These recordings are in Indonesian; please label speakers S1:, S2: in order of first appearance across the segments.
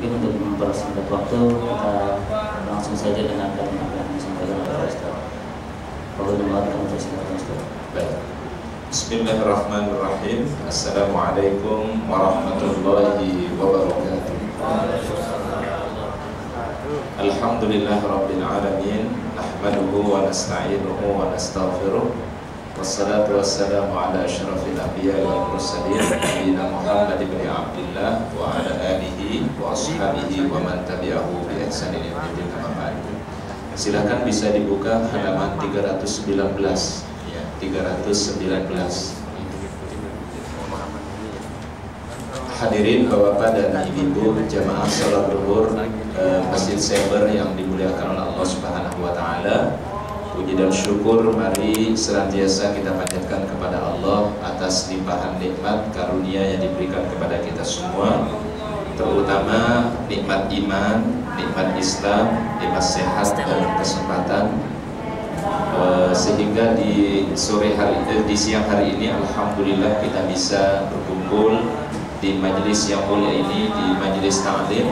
S1: Mungkin untuk mempersingkat waktu kita langsung saja dengarkan apa yang disampaikan oleh Ustaz. Kalau dengar kamu tersingkat Ustaz.
S2: Baik. Bismillahirrahmanirrahim. Assalamualaikum warahmatullahi wabarakatuh. Alhamdulillahirabbil alamin. Nahmaduhu wa nasta'inuhu wa nastaghfiruh. Wassalatu wassalamu ala asyrafil anbiya'i wal mursalin nabiyina Muhammad ibn Abdullah wa ala alihi wa ashabihi wa man tabi'ahu bi ihsanin ila yaumil qiyamah. Silakan bisa dibuka halaman 319 ya, 319. Hadirin Bapak dan Ibu jamaah salat zuhur Masjid Seber yang dimuliakan oleh Allah Subhanahu wa taala. Puji dan syukur mari senantiasa kita panjatkan kepada Allah atas limpahan nikmat karunia yang diberikan kepada kita semua, terutama nikmat iman, nikmat Islam, nikmat sehat dan kesempatan, sehingga di siang hari ini alhamdulillah kita bisa berkumpul di majelis yang mulia ini, di majelis ta'lim.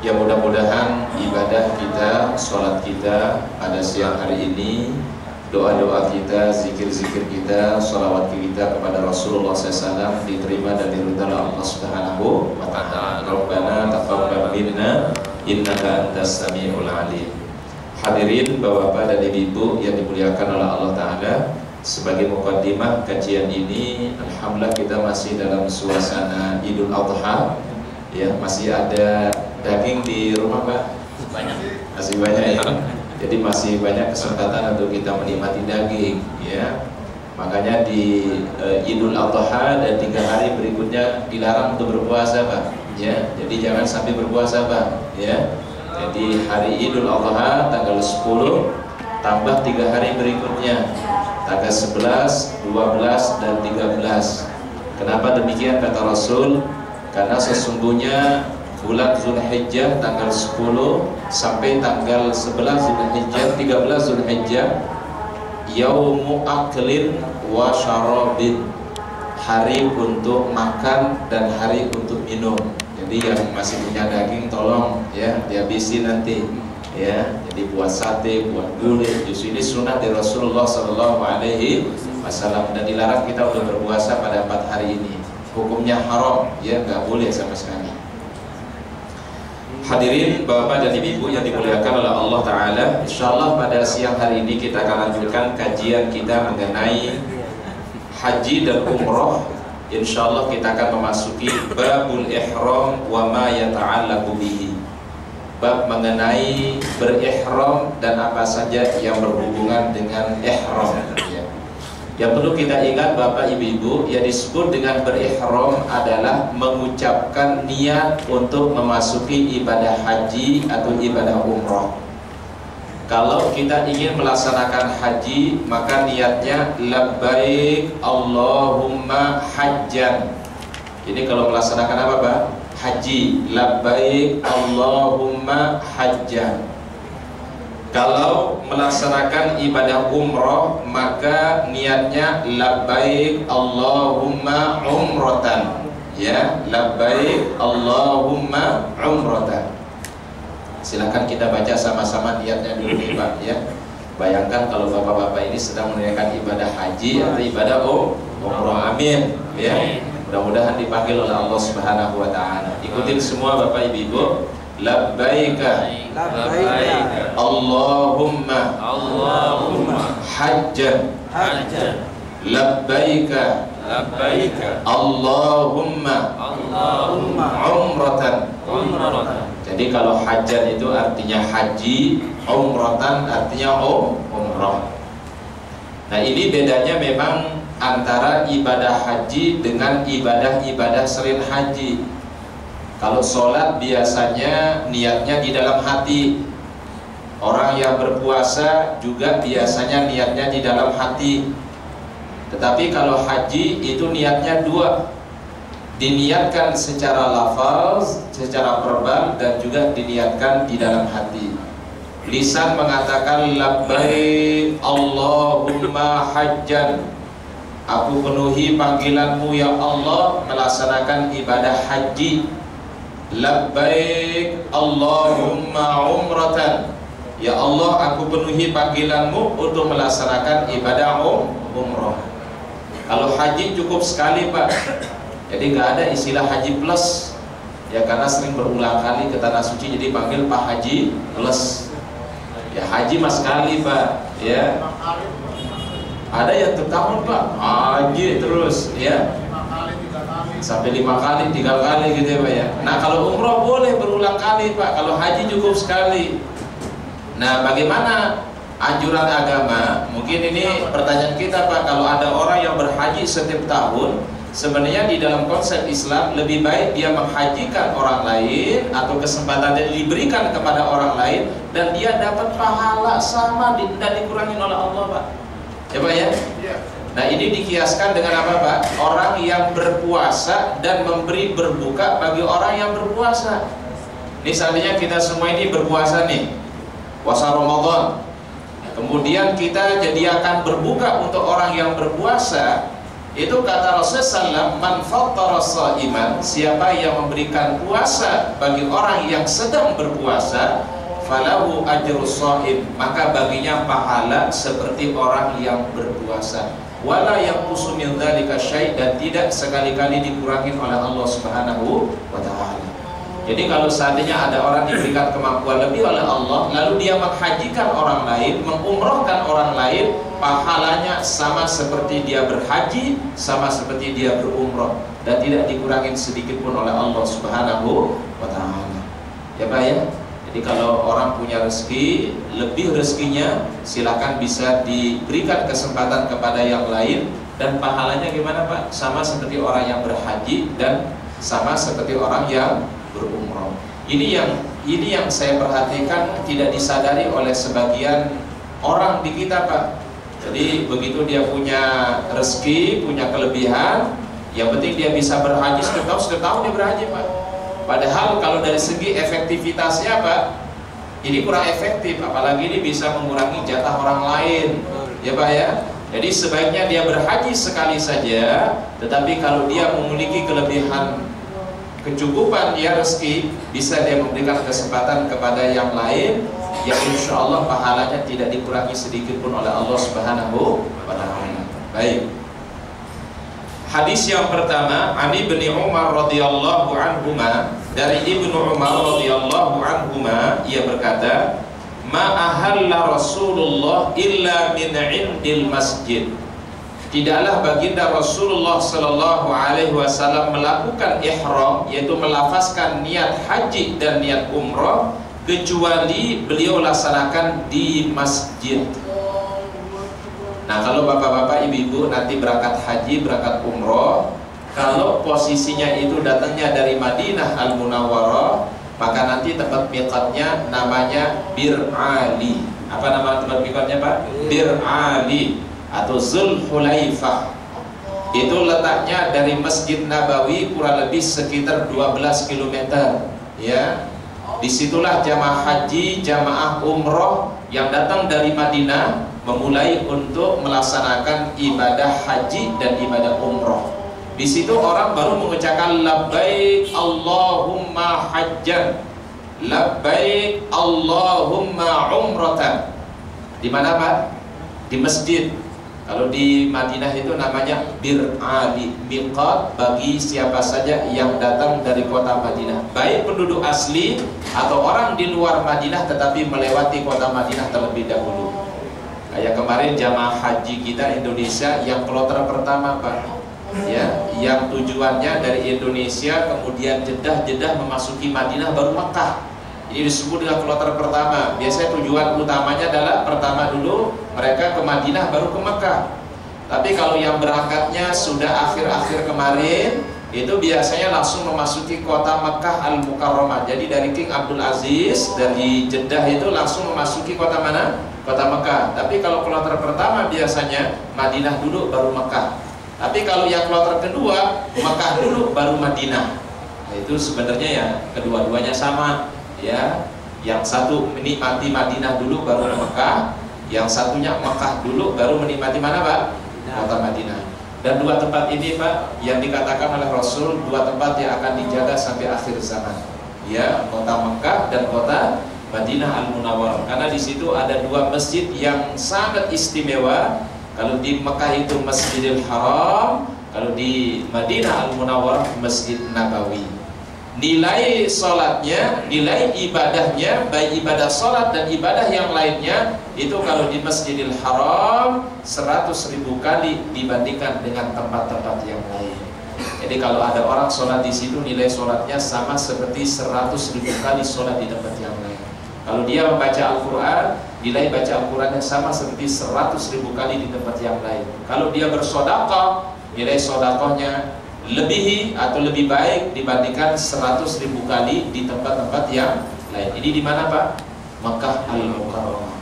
S2: Ya mudah-mudahan ibadah kita, sholat kita pada siang hari ini, doa-doa kita, zikir-zikir kita, sholawat kita kepada Rasulullah SAW diterima dan diridhoi Allah Subhanahu wa ta'ala. Rabbana taqabbal minna innaka antas samiul alim. Hadirin Bapak dan Ibu yang dimuliakan oleh Allah Ta'ala, sebagai mukaddimah kajian ini, alhamdulillah kita masih dalam suasana Idul Adha. Ya, masih ada daging di rumah Pak? Banyak. Masih banyak ya. Jadi masih banyak kesempatan untuk kita menikmati daging ya. Makanya di Idul Adha dan 3 hari berikutnya dilarang untuk berpuasa Pak ya. Jadi jangan sampai berpuasa Pak ya. Jadi hari Idul Adha tanggal 10 tambah 3 hari berikutnya, tanggal 11, 12 dan 13. Kenapa demikian kata Rasul? Karena sesungguhnya bulan Zulhijjah tanggal 10 sampai tanggal 11 Zulhijjah, 13 Zulhijjah, yaumu aklin wa syarabin, hari untuk makan dan hari untuk minum. Jadi yang masih punya daging tolong ya dihabisin nanti ya. Jadi buat sate, buat gulai, justru ini sunnah dari Rasulullah SAW dan dilarang kita untuk berpuasa pada 4 hari ini. Hukumnya haram ya, nggak boleh sama sekali. Hadirin Bapak dan Ibu yang dimuliakan oleh Allah Ta'ala, insyaallah pada siang hari ini kita akan lanjutkan kajian kita mengenai haji dan umroh. Insyaallah kita akan memasuki babul ihram wa ma yata'allaqu bihi, bab mengenai berihram dan apa saja yang berhubungan dengan ihram ya. Yang perlu kita ingat Bapak Ibu, yang disebut dengan berihram adalah mengucapkan niat untuk memasuki ibadah haji atau ibadah umroh. Kalau kita ingin melaksanakan haji, maka niatnya labbaik Allahumma hajjan. Ini kalau melaksanakan apa Pak? Haji, labbaik Allahumma hajjan. Kalau melaksanakan ibadah umroh, maka niatnya labbaik Allahumma umrotan ya, labbaik Allahumma umrotan. Silakan kita baca sama-sama niatnya dulu nih Pak ya. Bayangkan kalau bapak-bapak ini sedang menunaikan ibadah haji atau ibadah umroh, amin ya. Mudah-mudahan dipanggil oleh Allah Subhanahu wa taala. Ikutin semua Bapak Ibu. Labbaika Allahumma hajjan labbaika Allahumma umratan. Jadi kalau hajjan itu artinya haji, umratan artinya umrah. Nah ini bedanya memang antara ibadah haji dengan ibadah-ibadah selain haji. Kalau sholat biasanya niatnya di dalam hati. Orang yang berpuasa juga biasanya niatnya di dalam hati. Tetapi kalau haji itu niatnya 2. Diniatkan secara lafaz, secara verbal, dan juga diniatkan di dalam hati. Lisan mengatakan labbaik Allahumma hajjan, aku penuhi panggilanmu ya Allah melaksanakan ibadah haji. Labbaik Allahumma umratan, ya Allah aku penuhi panggilanmu untuk melaksanakan ibadah umrah. Kalau haji cukup sekali Pak, jadi nggak ada istilah haji plus ya, karena sering berulang kali ke tanah suci jadi panggil Pak Haji plus. Ya haji mas sekali Pak ya. Ada yang setahun Pak haji terus ya, sampai 5 kali, 3 kali gitu ya Pak ya. Nah kalau umroh boleh berulang kali Pak, kalau haji cukup sekali. Nah bagaimana anjuran agama? Mungkin ini pertanyaan kita Pak. Kalau ada orang yang berhaji setiap tahun, sebenarnya di dalam konsep Islam lebih baik dia menghajikan orang lain atau kesempatan yang diberikan kepada orang lain dan dia dapat pahala sama dan dikurangi oleh Allah Pak. Ya Pak ya? Nah ini dikiaskan dengan apa Pak? Orang yang berpuasa dan memberi berbuka bagi orang yang berpuasa. Ini seandainya kita semua ini berpuasa nih, puasa Ramadan, kemudian kita jadi akan berbuka untuk orang yang berpuasa. Itu kata Rasulullah SAW, man fattara sha'iman, siapa yang memberikan puasa bagi orang yang sedang berpuasa, falahu ajrus sha'im, maka baginya pahala seperti orang yang berpuasa. Wala yanqusu min dzalika syai', dan tidak sekali-kali dikurangi oleh Allah Subhanahu wa taala. Jadi kalau seandainya ada orang diberikan kemampuan lebih oleh Allah, lalu dia menghajikan orang lain, mengumrohkan orang lain, pahalanya sama seperti dia berhaji, sama seperti dia berumroh, dan tidak dikurangi sedikit pun oleh Allah Subhanahu wa taala. Ya Pak ya? Jadi kalau orang punya rezeki, lebih rezekinya silakan bisa diberikan kesempatan kepada yang lain, dan pahalanya gimana Pak? Sama seperti orang yang berhaji dan sama seperti orang yang berumrah. Ini yang saya perhatikan tidak disadari oleh sebagian orang di kita Pak. Jadi begitu dia punya rezeki, punya kelebihan, yang penting dia bisa berhaji setiap tahun dia berhaji Pak. Padahal kalau dari segi efektivitasnya Pak, ini kurang efektif, apalagi ini bisa mengurangi jatah orang lain. Ya Pak ya. Jadi sebaiknya dia berhaji sekali saja, tetapi kalau dia memiliki kelebihan kecukupan dia rezeki, bisa dia memberikan kesempatan kepada yang lain, yang insya Allah pahalanya tidak dikurangi sedikit pun oleh Allah Subhanahu wa taala. Baik. Hadis yang pertama, Ani bin Umar radhiyallahu anhuma, dari Ibnu Umar radhiyallahu anhuma, ia berkata, "Ma ahalla Rasulullah illa min 'indil masjid." Tidaklah baginda Rasulullah sallallahu alaihi wasallam melakukan ihram, yaitu melafazkan niat haji dan niat umrah, kecuali beliau laksanakan di masjid. Nah, kalau bapak-bapak, ibu-ibu nanti berangkat haji, berangkat umrah, kalau posisinya itu datangnya dari Madinah Al-Munawwarah, maka nanti tempat miqatnya namanya Bir Ali. Apa nama tempat miqatnya Pak? Bir Ali atau Zulhulaifah. Itu letaknya dari Masjid Nabawi kurang lebih sekitar 12 km. Ya, disitulah jamaah haji, jamaah umroh yang datang dari Madinah memulai untuk melaksanakan ibadah haji dan ibadah umroh. Di situ orang baru mengucapkan labbaik Allahumma hajjan, labbaik Allahumma umratan. Di mana Pak? Di masjid. Kalau di Madinah itu namanya Bir Ali, miqat bagi siapa saja yang datang dari kota Madinah, baik penduduk asli atau orang di luar Madinah tetapi melewati kota Madinah terlebih dahulu. Kayak kemarin jamaah haji kita Indonesia yang kloter pertama Pak, ya, yang tujuannya dari Indonesia kemudian Jeddah memasuki Madinah baru Makkah. Ini disebut dengan kloter pertama. Biasanya tujuan utamanya adalah pertama dulu mereka ke Madinah baru ke Makkah. Tapi kalau yang berangkatnya sudah akhir-akhir kemarin, itu biasanya langsung memasuki kota Makkah Al-Mukarramah. Jadi dari King Abdul Aziz dari Jeddah itu langsung memasuki kota mana? Kota Mekah. Tapi kalau kloter pertama biasanya Madinah dulu baru Mekah. Tapi kalau yang kloter kedua Mekah dulu baru Madinah. Nah, itu sebenarnya ya kedua-duanya sama ya. Yang satu menikmati Madinah dulu baru Mekah, yang satunya Mekah dulu baru menikmati mana Pak? Kota Madinah. Dan dua tempat ini Pak yang dikatakan oleh Rasul, dua tempat yang akan dijaga sampai akhir zaman. Ya, kota Mekah dan kota Madinah Al-Munawwarah. Karena di situ ada dua masjid yang sangat istimewa. Kalau di Mekah itu Masjidil Haram, kalau di Madinah Al-Munawwarah Masjid Nabawi. Nilai sholatnya, nilai ibadahnya, baik ibadah sholat dan ibadah yang lainnya, itu kalau di Masjidil Haram 100.000 kali dibandingkan dengan tempat-tempat yang lain. Jadi kalau ada orang sholat di situ, nilai sholatnya sama seperti 100.000 kali sholat di tempat yang lain. Kalau dia membaca Al-Quran, nilai baca Al-Qurannya sama seperti 100.000 kali di tempat yang lain. Kalau dia bersedekah, nilai sedekahnya lebih atau lebih baik dibandingkan 100.000 kali di tempat-tempat yang lain. Ini di mana Pak? Mekah Al-Mukarramah.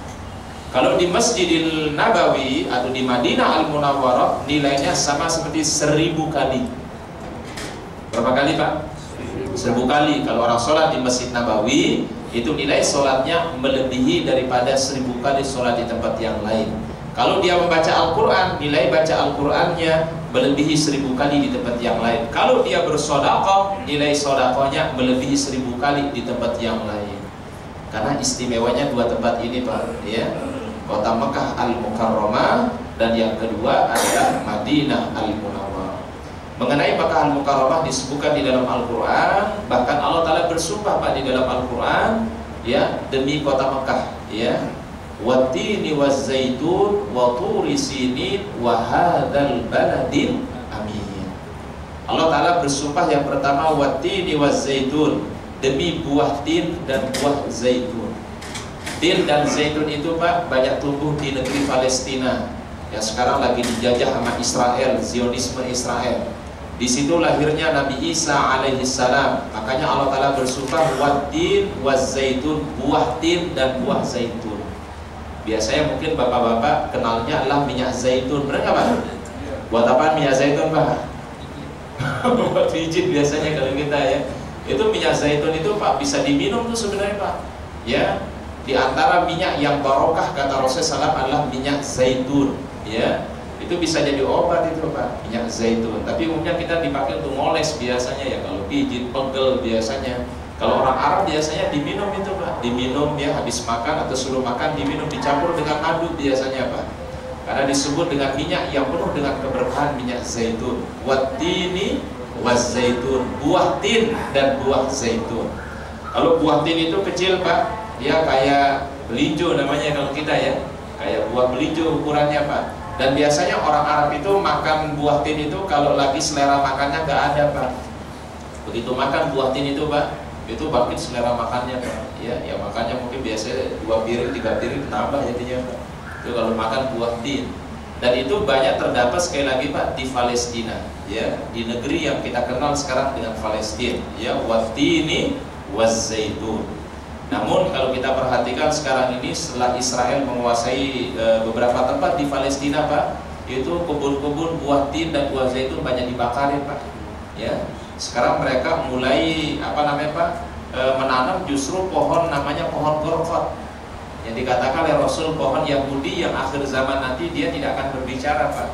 S2: Kalau di Masjidil Nabawi atau di Madinah Al-Munawwarah nilainya sama seperti 1000 kali. Berapa kali Pak? 1000 kali. Kalau orang sholat di Masjid Nabawi, itu nilai sholatnya melebihi daripada 1000 kali sholat di tempat yang lain. Kalau dia membaca Al-Quran, nilai baca Al-Qurannya melebihi 1000 kali di tempat yang lain. Kalau dia bersedekah, nilai sedekahnya melebihi 1000 kali di tempat yang lain. Karena istimewanya dua tempat ini Pak, ya, kota Mekah Al-Mukarramah dan yang kedua adalah Madinah Al-Munawwarah. Mengenai Mekah Al-Mukarramah disebutkan di dalam Al-Quran, bahkan Allah Ta'ala bersumpah Pak di dalam Al-Quran, ya, demi kota Mekah, ya, Wattini wazzaitun wa turi sinin wa hadzal baladil amin. Allah Ta'ala bersumpah yang pertama wattini wazzaitun, demi buah tin dan buah zaitun. Tin dan zaitun itu Pak banyak tumbuh di negeri Palestina yang sekarang lagi dijajah sama Israel, Zionisme Israel. Di situ lahirnya Nabi Isa alaihissalam. Makanya Allah Ta'ala bersumpah wattin wazzaitun, buah tin dan buah zaitun. Biasanya mungkin bapak-bapak kenalnya adalah minyak zaitun, benar nggak Pak? Buat apa minyak zaitun Pak? Buat pijit biasanya kalau kita ya. Itu minyak zaitun itu Pak bisa diminum tuh sebenarnya Pak. Ya, di antara minyak yang barokah kata Rasulullah SAW adalah minyak zaitun. Ya, itu bisa jadi obat itu Pak, minyak zaitun. Tapi umumnya kita dipakai untuk moles biasanya ya, kalau pijit, pegel biasanya. Kalau orang Arab biasanya diminum itu Pak, diminum ya habis makan atau sebelum makan diminum, dicampur dengan madu biasanya Pak. Karena disebut dengan minyak yang penuh dengan keberkahan, minyak zaitun. Wattini wazzaitun, buah tin dan buah zaitun. Kalau buah tin itu kecil Pak, dia kayak belinjo namanya kalau kita ya, kayak buah belinjo ukurannya Pak. Dan biasanya orang Arab itu makan buah tin itu kalau lagi selera makannya nggak ada Pak. Begitu makan buah tin itu Pak, itu bangkit selera makannya Pak. Ya makannya mungkin biasanya 2 piring 3 piring nambah jadinya Pak. Itu kalau makan buah tin. Dan itu banyak terdapat sekali lagi Pak di Palestina, ya, di negeri yang kita kenal sekarang dengan Palestina, ya, wattini wazzaitun. Namun kalau kita perhatikan sekarang ini setelah Israel menguasai beberapa tempat di Palestina Pak, itu kebun-kebun buah tin dan buah zaitun banyak dibakarin Pak. Ya, sekarang mereka mulai Pak, menanam justru pohon namanya pohon gorfat, yang dikatakan oleh Rasul pohon Yahudi yang akhir zaman nanti dia tidak akan berbicara Pak.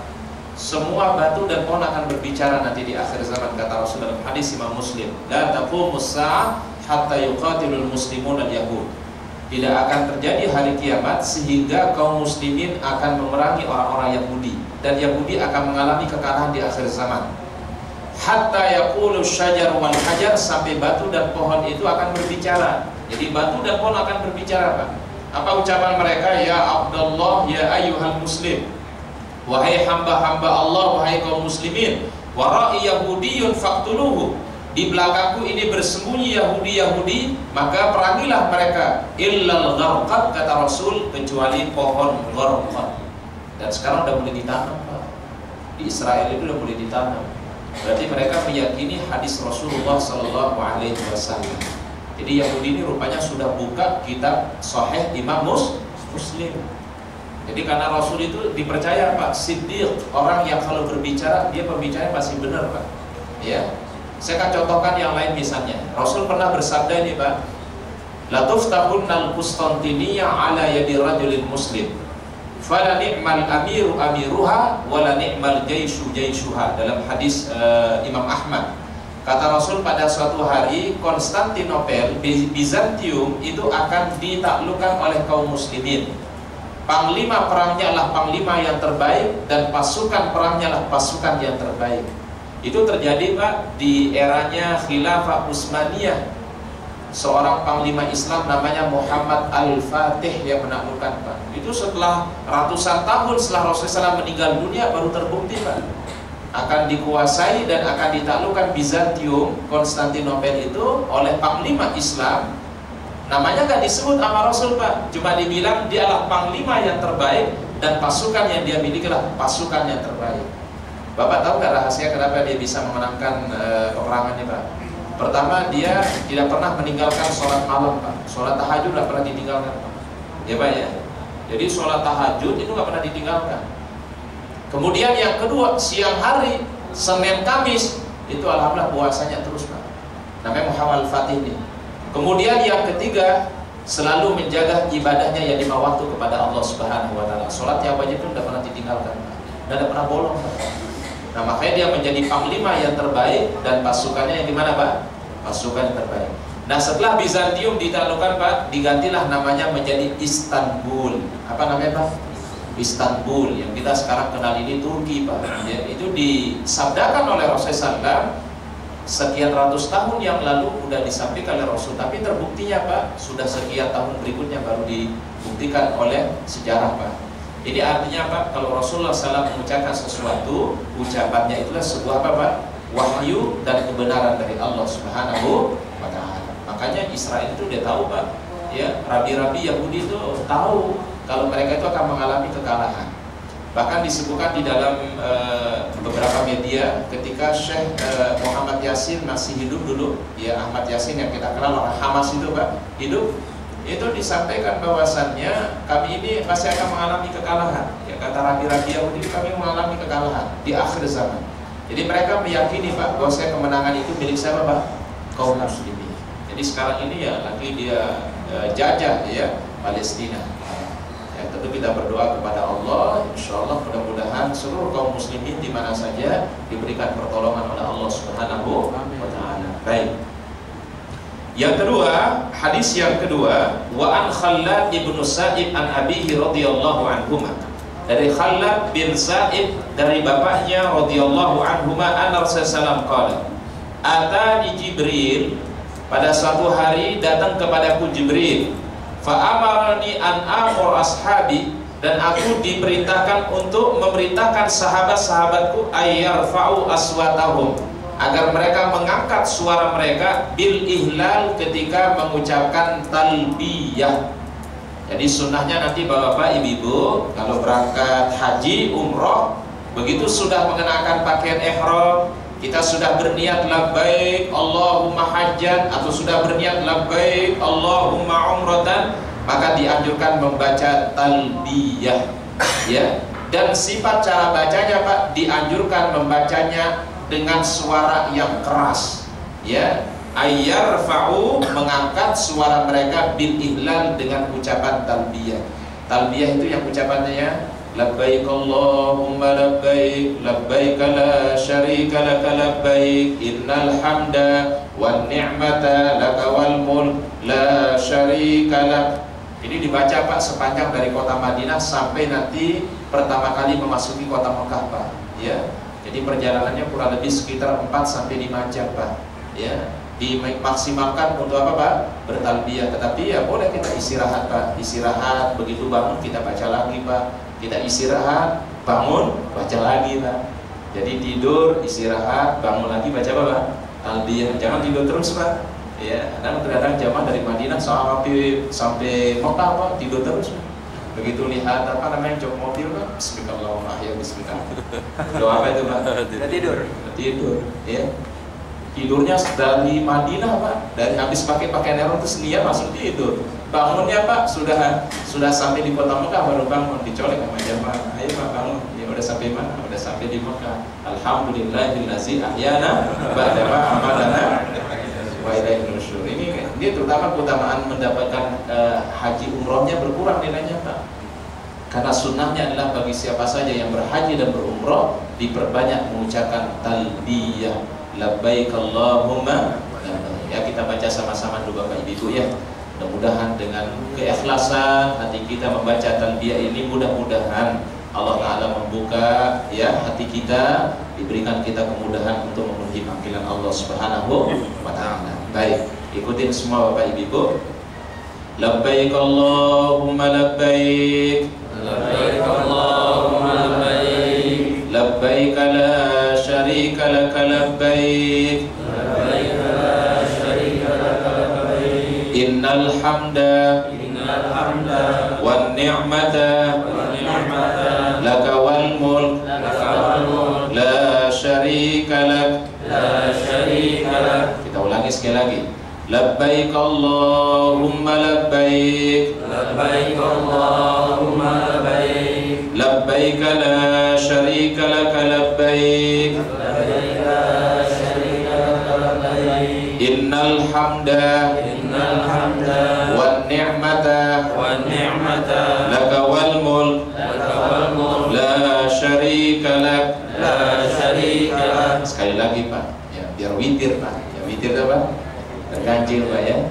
S2: Semua batu dan pohon akan berbicara nanti di akhir zaman kata Rasul dalam hadis Imam Muslim. La taqumus sa'ah hatta yuqatilul muslimun al-yahud. Tidak akan terjadi hari kiamat sehingga kaum muslimin akan memerangi orang-orang Yahudi, dan Yahudi akan mengalami kekalahan di akhir zaman. Hatta yaqulu syajar wal hajar, sampai batu dan pohon itu akan berbicara. Jadi batu dan pohon akan berbicara Pak. Apa ucapan mereka? Ya Abdullah, ya ayyuhal muslim, wahai hamba-hamba Allah, wahai kaum muslimin, wara'i yahudiyun faqtuluhu, di belakangku ini bersembunyi Yahudi-Yahudi, maka perangilah mereka. Illal gharqad, kata Rasul, kecuali pohon gharqad. Dan sekarang udah mulai ditanam Pak. Di Israel itu udah mulai ditanam. Berarti mereka meyakini hadis Rasulullah SAW. Jadi Yahudi ini rupanya sudah buka kitab Sahih Imam Muslim. Jadi karena Rasul itu dipercaya Pak, Siddiq, orang yang kalau berbicara dia pembicaranya pasti benar Pak. Ya, saya akan contohkan yang lain misalnya. Rasul pernah bersabda ini Pak, La tuftahunnal Qustantiniyah ala yadi rajulin muslim, fala ni'mal amiru amiruha wala ni'mal jaishu jaishuha, dalam hadis Imam Ahmad. Kata Rasul, pada suatu hari Konstantinopel, Bizantium itu akan ditaklukkan oleh kaum muslimin. Panglima perangnya lah panglima yang terbaik, dan pasukan perangnya lah pasukan yang terbaik. Itu terjadi Pak di eranya Khilafah Utsmaniyah. Seorang panglima Islam namanya Muhammad Al-Fatih yang menaklukkan Pak. Itu setelah ratusan tahun setelah Rasulullah SAW meninggal dunia baru terbukti Pak, akan dikuasai dan akan ditaklukkan Bizantium, Konstantinopel itu oleh panglima Islam. Namanya gak disebut sama Rasul Pak, cuma dibilang dia adalah panglima yang terbaik dan pasukan yang dia miliki adalah pasukan yang terbaik. Bapak tahu gak rahasia kenapa dia bisa memenangkan peperangan ini Pak? Pertama, dia tidak pernah meninggalkan sholat malam Pak. Sholat tahajud tidak pernah ditinggalkan Pak. Ya Pak ya. Jadi sholat tahajud itu gak pernah ditinggalkan. Kemudian yang kedua, siang hari, Senin Kamis, itu alhamdulillah puasanya terus Pak. Namanya Muhammad Al-Fatih ini. Kemudian yang ketiga, selalu menjaga ibadahnya yang 5 waktu kepada Allah Subhanahu wa Ta'ala. Sholat yang wajib itu tidak pernah ditinggalkan Pak. Dan tidak pernah bolong Pak. Nah makanya dia menjadi panglima yang terbaik dan pasukannya yang dimana Pak? Pasukan yang terbaik. Nah setelah Bizantium ditaklukkan Pak, digantilah namanya menjadi Istanbul. Apa namanya Pak? Istanbul, yang kita sekarang kenal ini Turki Pak. Ya, itu disabdakan oleh Rasulullah SAW sekian ratus tahun yang lalu sudah disampaikan oleh Rasul. Tapi terbuktinya Pak, sudah sekian tahun berikutnya baru dibuktikan oleh sejarah Pak. Ini artinya Pak, kalau Rasulullah SAW mengucapkan sesuatu, ucapannya itulah sebuah apa Pak? Wahyu dan kebenaran dari Allah Subhanahu wa Ta'ala. Makanya Israel itu dia tahu Pak, ya, rabi-rabi Yahudi itu tahu kalau mereka itu akan mengalami kekalahan. Bahkan disebutkan di dalam beberapa media ketika Syekh Muhammad Yasin masih hidup dulu, ya Ahmad Yasin yang kita kenal orang Hamas itu Pak, hidup. Itu disampaikan bahwasannya kami ini pasti akan mengalami kekalahan. Ya kata rabi-rabi Yahudi, kami mengalami kekalahan di akhir zaman. Jadi mereka meyakini Pak bahwa kemenangan itu milik siapa Pak? Kaum muslimin. Jadi sekarang ini ya lagi dia jajah ya Palestina. Ya, tentu kita berdoa kepada Allah, insya Allah mudah-mudahan seluruh kaum muslimin di mana saja diberikan pertolongan oleh Allah Subhanahu wa Ta'ala. Baik. Yang kedua, hadis yang kedua, wa an Khallad ibnu Sa'ib an abihi radhiyallahu anhuma. Dari Khallad bin Sa'ib dari bapaknya radhiyallahu anhuma, anna Rasulullah qala, atani Jibril, pada suatu hari datang kepadaku Jibril, fa amarani an amur ashabi, dan aku diperintahkan untuk memerintahkan sahabat-sahabatku ayyarfa'u aswatahum, agar mereka mengangkat suara mereka bil ihlal ketika mengucapkan talbiyah. Jadi sunnahnya nanti bapak-bapak, ibu-ibu kalau berangkat haji, umroh, begitu sudah mengenakan pakaian ihram, kita sudah berniat labbaik Allahumma hajjan atau sudah berniat labbaik Allahumma umratan, maka dianjurkan membaca talbiyah ya. Dan sifat cara bacanya Pak, dianjurkan membacanya dengan suara yang keras ya, ayyarfa'u, mengangkat suara mereka bil ihlal dengan ucapan talbiyah. Talbiyah itu yang ucapannya ya, labbaik Allahumma labbaik, labbaik la syarika laka labbaik, innal hamda wan ni'mata laka wal mulk la syarika lak. Ini dibaca Pak sepanjang dari kota Madinah sampai nanti pertama kali memasuki kota Mekah Pak ya. Jadi perjalanannya kurang lebih sekitar 4-5 jam Pak ya. Dimaksimalkan untuk apa Pak? Bertalbiyah. Tetapi ya boleh kita istirahat Pak. Istirahat, begitu bangun kita baca lagi Pak. Kita istirahat, bangun, baca lagi Pak. Jadi tidur, istirahat, bangun lagi, baca apa Pak? Talbiyah. Jangan tidur terus Pak ya. Dan terkadang jamaah dari Madinah sampai Mekah Pak tidur terus Pak. Begitu lihat apa namanya jok mobil Pak, bismillahirrahmanirrahim, bismillah. Doa apa itu Pak? Tidur ya. Tidurnya dari Madinah Pak, dari habis pakai pakaian ihram terus dia langsung tidur. Bangunnya Pak sudah sampai di kota Mekah baru bangun, dicolek sama jamaah. Ayo Pak bangun. Ya udah sampai mana? Udah sampai di Mekah. Alhamdulillahillazi ahyana ba'da ma amatana wa ilaihi nusyur. Ini terutama keutamaan mendapatkan haji umrohnya berkurang nilainya Pak. Karena sunnahnya adalah bagi siapa saja yang berhaji dan berumrah diperbanyak mengucapkan talbiyah, labbaik Allahumma labbaik. Ya, kita baca sama-sama dulu Bapak Ibu ya. Mudah-mudahan dengan keikhlasan hati kita membaca talbiyah ini, mudah-mudahan Allah Ta'ala membuka ya hati kita, diberikan kita kemudahan untuk memenuhi panggilan Allah Subhanahu wa Ta'ala. Baik, ikutin semua Bapak Ibu. Labbaik Allahumma labbaik, labbaik Allahumma labbaik, labbaik la syarika laka labbaik, labbaik la syarika laka labbaik, innal hamda wan ni'mata laka wal mulk la syarika lak. Kita ulangi sekali lagi. Labbaik Allahumma labbaik, labbaik Allahumma labbaik, labbaik la syarika laka labbaik, labbaik la syarika laka labbaik, innal hamda wan ni'mata laka wal mulk la syarika lak. Sekali lagi Pak ya, biar witir Pak ya, witir apa? Terganjil Pak ya.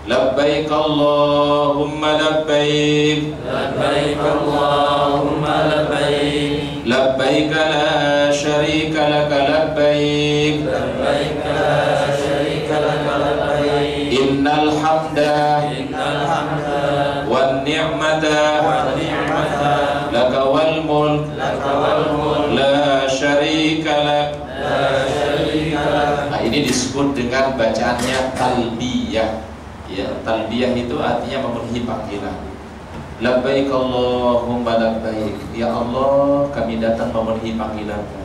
S2: Labbaik Allahumma labbaik, labbaik Allahumma labbaik, labbaik la syarika laka labbaik, labbaik la syarika laka labbaik, innal hamda wan ni'mata laka wal mulk la syarika lak. Nah, ini disebut dengan bacaannya talbiyah. Ya, talbiyah itu artinya memenuhi panggilan. Labbaik Allahumma labbaik, ya Allah kami datang memenuhi panggilan-Mu.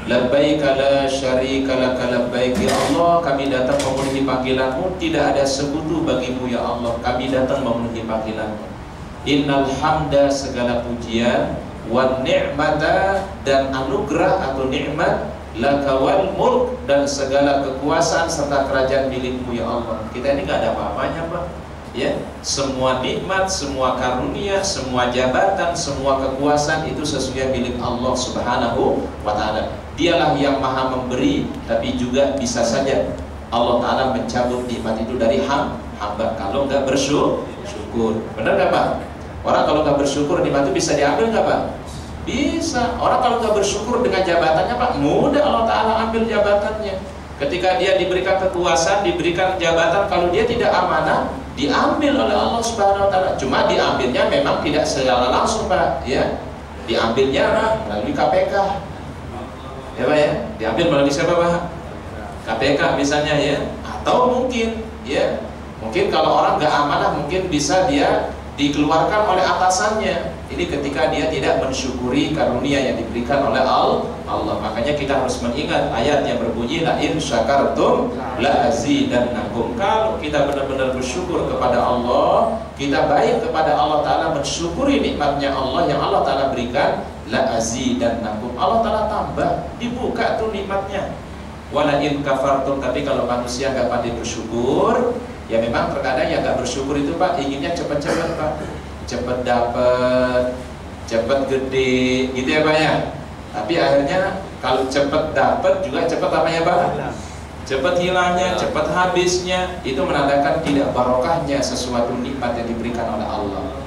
S2: Labbaik la syarika laka labbaik, ya Allah kami datang memenuhi panggilan-Mu, tidak ada sekutu bagimu ya Allah, kami datang memenuhi panggilan-Mu. Innal hamda segala pujian, wan ni'mata dan anugerah atau nikmat, laka wal mulk dan segala kekuasaan serta kerajaan milikmu ya Allah. Kita ini gak ada apa-apanya Pak ya. Semua nikmat, semua karunia, semua jabatan, semua kekuasaan itu sesungguhnya milik Allah Subhanahu wa Ta'ala. Dialah yang maha memberi, tapi juga bisa saja Allah Ta'ala mencabut nikmat itu dari hamba kalau nggak bersyukur. Benar nggak Pak? Orang kalau nggak bersyukur nikmat itu bisa diambil nggak Pak? Bisa. Orang kalau nggak bersyukur dengan jabatannya Pak, mudah Allah Ta'ala ambil jabatannya. Ketika dia diberikan kekuasaan, diberikan jabatan, kalau dia tidak amanah, diambil oleh Allah Subhanahu wa Ta'ala. Cuma diambilnya memang tidak secara langsung Pak ya. Diambilnya melalui KPK ya Pak ya. Diambil melalui siapa Pak? KPK misalnya ya. Atau mungkin ya, mungkin kalau orang nggak amanah mungkin bisa dia dikeluarkan oleh atasannya. Ini ketika dia tidak mensyukuri karunia yang diberikan oleh Allah. Makanya kita harus mengingat ayat yang berbunyi la in syakartum la azidannakum. Kalau kita benar-benar bersyukur kepada Allah, kita baik kepada Allah Ta'ala, mensyukuri nikmatnya Allah yang Allah Ta'ala berikan, la azidannakum, Allah Ta'ala tambah, dibuka tuh nikmatnya. Wala in kafartum, tapi kalau manusia nggak pandai bersyukur, ya memang terkadang yang nggak bersyukur itu Pak inginnya cepat-cepat Pak, cepat dapat, cepat gede, gitu ya Pak ya. Tapi akhirnya kalau cepat dapat juga cepat apa ya Pak? Cepat hilangnya, cepat habisnya, itu menandakan tidak barokahnya sesuatu nikmat yang diberikan oleh Allah.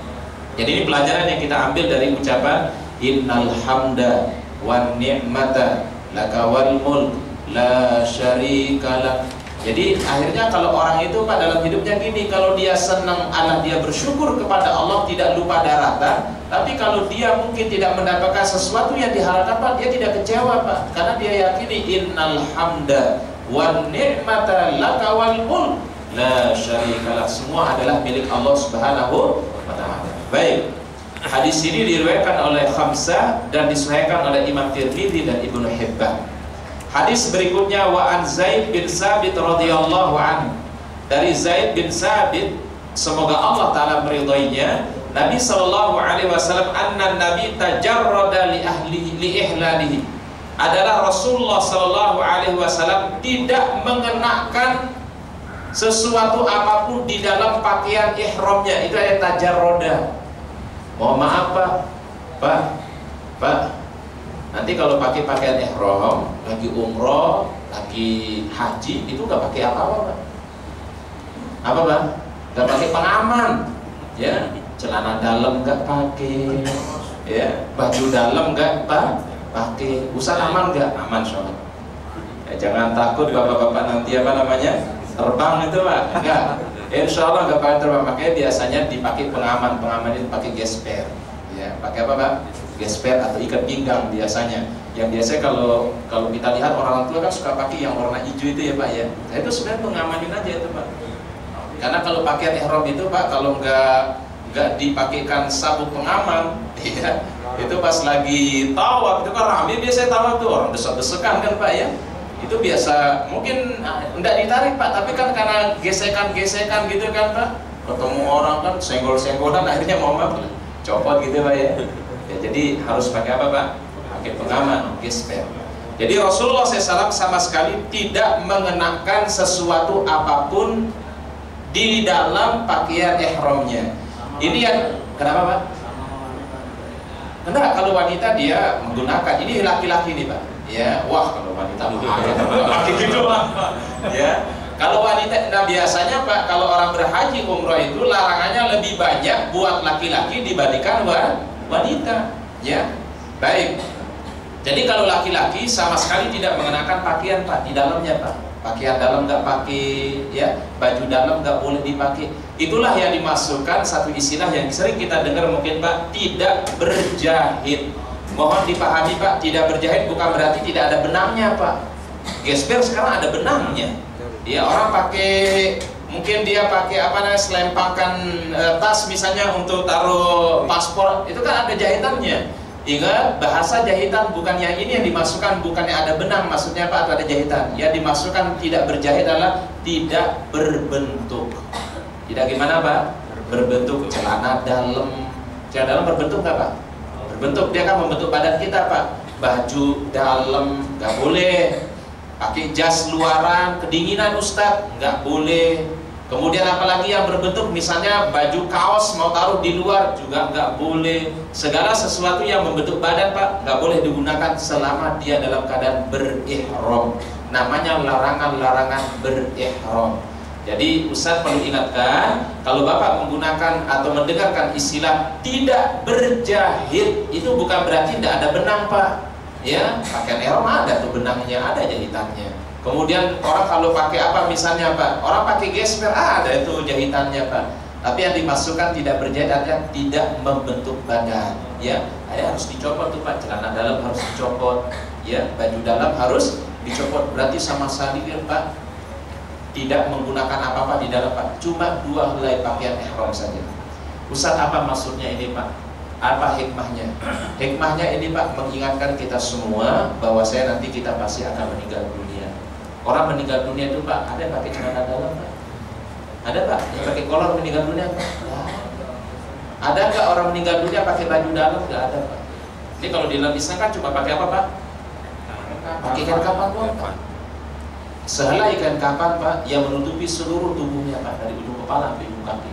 S2: Jadi ini pelajaran yang kita ambil dari ucapan innal hamda wan ni'mata laka wal mulk la syarika lak. Jadi akhirnya kalau orang itu Pak dalam hidupnya gini, kalau dia senang Allah, dia bersyukur kepada Allah, tidak lupa daratan. Tapi kalau dia mungkin tidak mendapatkan sesuatu yang diharapkan Pak, dia tidak kecewa Pak, karena dia yakini innal hamda wan ni'mata laka wal mulk la syarika lak, semua adalah milik Allah Subhanahu wa Ta'ala. Baik, hadis ini diriwayatkan oleh Khamsah dan disahihkan oleh Imam Tirmidzi dan Ibnu Hibban. Hadis berikutnya wa an Zaid bin Sabit radhiyallahu anhu, dari Zaid bin Sabit semoga Allah Ta'ala meridhoinya, Nabi sallallahu alaihi wasallam anna Nabi tajarrada li ahlihi li ihlalihi, adalah Rasulullah sallallahu alaihi wasallam tidak mengenakan sesuatu apapun di dalam pakaian ihramnya. Itu ada tajarroda. Mohon maaf Pak, nanti kalau pakai pakaian ihram, lagi umroh, lagi haji, itu nggak pakai apa-apa Pak. Apa Pak? Nggak pakai pengaman, ya, celana dalam nggak pakai, ya, baju dalam nggak pakai, usaha aman nggak? Aman sholat. Ya, jangan takut bapak-bapak nanti apa namanya terbang itu Pak, enggak. Insya Allah nggak pakai terbang, makanya biasanya dipakai pengaman itu pakai gesper, ya, pakai apa Pak? Gesper atau ikat pinggang biasanya. Yang biasanya kalau kita lihat orang tua kan suka pakai yang warna hijau itu ya Pak ya. Nah, itu sebenarnya pengamanin aja itu Pak. Karena kalau pakaian ihram itu Pak, kalau nggak dipakaikan sabuk pengaman, ya, itu pas lagi tawaf itu kan rame biasanya tawaf tuh orang desek-desekan kan Pak ya. Itu biasa mungkin enggak ditarik Pak, tapi kan karena gesekan-gesekan gitu kan Pak, ketemu orang kan senggol-senggolan akhirnya mau copot gitu Pak ya. Ya, jadi harus pakai apa Pak? Pakai pengaman, gesper. Jadi Rasulullah SAW sama sekali tidak mengenakan sesuatu apapun di dalam pakaian ihramnya. Ini yang kenapa Pak? Kenapa kalau wanita dia menggunakan, ini laki-laki nih Pak. Ya, wah kalau wanita pakai gitu Pak. Ya, kalau wanita, nah biasanya Pak, kalau orang berhaji umroh itu larangannya lebih banyak buat laki-laki dibandingkan wanita. Ya, baik. Jadi kalau laki-laki sama sekali tidak mengenakan pakaian Pak di dalamnya Pak. Pakaian dalam nggak pakai, ya, baju dalam nggak boleh dipakai. Itulah yang dimasukkan satu istilah yang sering kita dengar mungkin Pak, tidak berjahit. Mohon dipahami Pak, tidak berjahit bukan berarti tidak ada benangnya Pak. Gesper sekarang ada benangnya. Ya, orang pakai, mungkin dia pakai apa namanya, selempangkan tas misalnya untuk taruh paspor, itu kan ada jahitannya. Ingat, bahasa jahitan bukan yang ini yang dimasukkan, bukan yang ada benang, maksudnya apa? Atau ada jahitan. Yang dimasukkan tidak berjahit adalah tidak berbentuk. Tidak gimana Pak? Berbentuk. Celana dalam berbentuk nggak Pak? Berbentuk, dia kan membentuk badan kita Pak. Baju dalam nggak boleh. Pakai jas luaran, kedinginan Ustadz, nggak boleh. Kemudian apalagi yang berbentuk, misalnya baju kaos mau taruh di luar juga nggak boleh. Segala sesuatu yang membentuk badan Pak nggak boleh digunakan selama dia dalam keadaan berihram. Namanya larangan-larangan berihram. Jadi Ustaz perlu ingatkan, kalau Bapak menggunakan atau mendengarkan istilah tidak berjahit, itu bukan berarti tidak ada benang Pak. Ya, pakaian ihram ada tuh benangnya, ada jahitannya. Kemudian orang kalau pakai apa misalnya Pak, orang pakai gesper, ada itu jahitannya Pak. Tapi yang dimasukkan tidak berjahit artinya tidak membentuk badan. Ya, harus dicopot tuh Pak, celana dalam harus dicopot. Ya, baju dalam harus dicopot. Berarti sama sekali Pak tidak menggunakan apa-apa di dalam Pak. Cuma 2 helai pakaian ihram saja. Ustaz, apa maksudnya ini Pak? Apa hikmahnya? Hikmahnya ini Pak, mengingatkan kita semua bahwa nanti kita pasti akan meninggal dunia. Orang meninggal dunia itu Pak, ada yang pakai celana dalam Pak? Ada Pak? Yang pakai kolor meninggal dunia Pak? Ada nggak orang meninggal dunia pakai baju dalam? Nggak ada Pak. Ini kalau di dalam Islam kan cuma pakai apa Pak? Pakai kain kapan Pak? Sehelai kain kapan Pak yang menutupi seluruh tubuhnya Pak, dari ujung kepala sampai ujung kaki.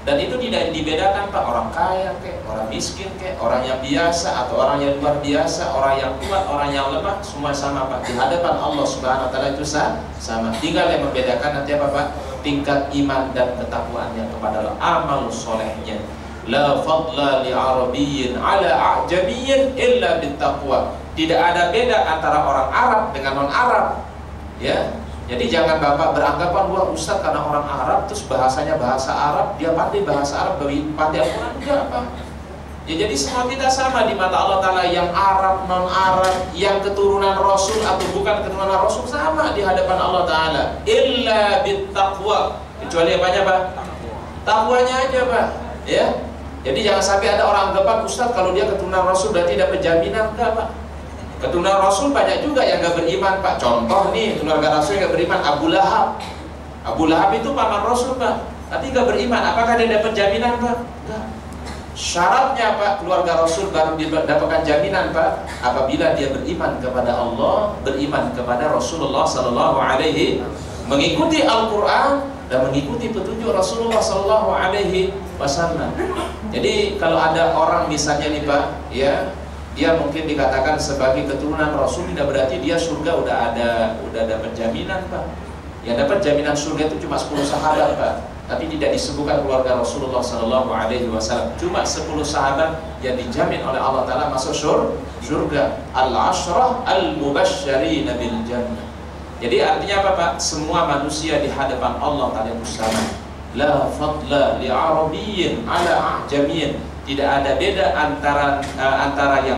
S2: Dan itu tidak dibedakan Pak, orang kaya kek, orang miskin kek, orang yang biasa atau orang yang luar biasa, orang yang kuat, orang yang lemah, semua sama Pak. Di hadapan Allah Subhanahu wa taala itu sama. Tinggal yang membedakan nanti apa Pak? Tingkat iman dan ketakwaannya kepada Allah, amal solehnya. La fadla li arabiyyin ala a'jamiyyin illa bittaqwa. Tidak ada beda antara orang Arab dengan non Arab. Ya. Jadi jangan Bapak beranggapan, wah Ustaz karena orang Arab terus bahasanya bahasa Arab, dia pandai bahasa Arab, pandai Al-Quran. Enggak Pak. Ya, jadi semua kita sama di mata Allah Ta'ala, yang Arab, non Arab, yang keturunan Rasul atau bukan keturunan Rasul, sama di hadapan Allah Ta'ala. Illa bittaqwa. Kecuali apanya Pak? Takwanya aja Pak. Ya. Jadi jangan sampai ada orang anggapan, Ustaz kalau dia keturunan Rasul berarti dapat jaminan. Enggak Pak. Keturunan Rasul banyak juga yang gak beriman Pak. Contoh nih, keluarga Rasul yang gak beriman, Abu Lahab. Abu Lahab itu paman Rasul Pak, tapi gak beriman. Apakah dia dapat jaminan Pak? Enggak. Syaratnya Pak, keluarga Rasul baru dapatkan jaminan Pak, apabila dia beriman kepada Allah, beriman kepada Rasulullah Sallallahu Alaihi mengikuti Al-Quran dan mengikuti petunjuk Rasulullah Sallallahu Alaihi Wasallam. Jadi kalau ada orang misalnya nih Pak, ya dia mungkin dikatakan sebagai keturunan Rasul, tidak berarti dia surga udah dapat jaminan Pak. Yang dapat jaminan surga itu cuma 10 sahabat Pak, tapi tidak disebutkan keluarga Rasulullah Sallallahu Alaihi Wasallam. Cuma 10 sahabat yang dijamin oleh Allah Taala masuk surga. Al-Ashrah al-Mubashshirin bil Jannah. Jadi artinya apa Pak? Semua manusia di hadapan Allah Taala itu sama. La fadla li Arabiyyin ala A'jamiyyin. Tidak ada beda antara yang